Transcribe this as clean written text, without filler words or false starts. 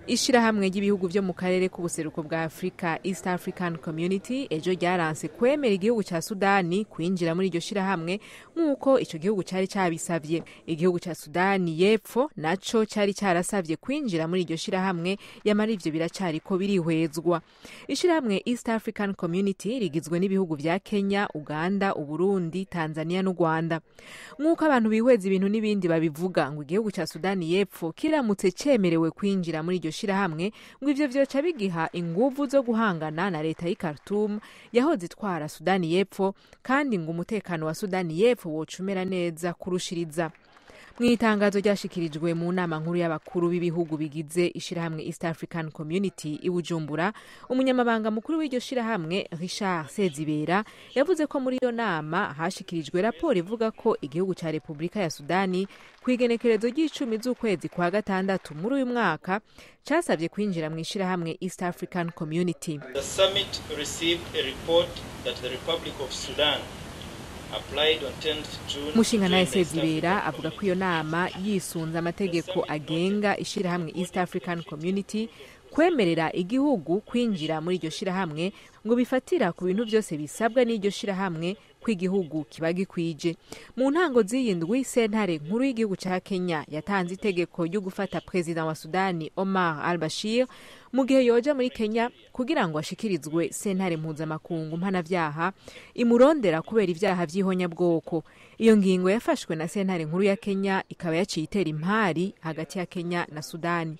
Ishirahamwe ry'ibihugu vyo mu karere k'ubuseruko bwa Afrika, East African Community, ejo ryaranse kwemera igihugu ca Sudani kwinjira muri iryo shirahamwe nkuko ico gihugu cari cabisavye. Igihugu ca Sudani y'Epfo naco cari carasavye kwinjira muri iryo shirahamwe, yamara ivyo biracariko birihwezwa. Ishirahamwe East African Community rigizwe n'ibihugu vya Kenya, Uganda, Uburundi, Tanzania n'u Rwanda. Nkuko abantu bihweza ibintu n'ibindi babivuga, ngo igihugu ca Sudani y'Epfo kiramutse cemerewe kwinjira muri iryo shirahamwe, ngo ivyo vyoca bigiha inguvu zo guhangana na leta y'i Khartoum yahoze itwara Sudani y'Epfo, kandi ngo umutekano wa Sudani y'Epfo wocumera neza kurushiriza. Mwitangazo ryashikirijwe mu nama nkuru y'abakuru b'ibihugu bigize ishirahamwe East African Community i Bujumbura, umunyamabanga mukuru w'iryo shirahamwe Ryaranse yavuze ko muri iyo nama hashikirijwe raporo ivuga ko igihugu ca Republika ya Sudani kwigenekerezo ry'icumi z'ukwezi kwa gatandatu muri uyu mwaka casavye kwinjira mu ishirahamwe East African Community. The summit received a report that the Republic of Sudan Mushingana Sezibera avuga ko iyo nama yisunza amategeko agenga ishirahamwe East African Community kwemerera igihugu kwinjira muri iryo shirahamwe, ngo bifatira ku bintu byose bisabwa n'iryo shirahamwe kw'igihugu kiba gikwije. Mu ntango z'iyindwi, sentare nkuru y'igihugu ca Kenya yatanze itegeko ryo gufata president wa Sudani Omar al-Bashir mu gihe yoja muri Kenya kugira ngo ashikirizwe sentare mpuzamakungu mpanavyaha imurondera kubera ivyaha vy'ihonyabwoko. Iyo ngingo yafashwe na sentare nkuru ya Kenya ikaba yaciye itera impari hagati ya Kenya na Sudani.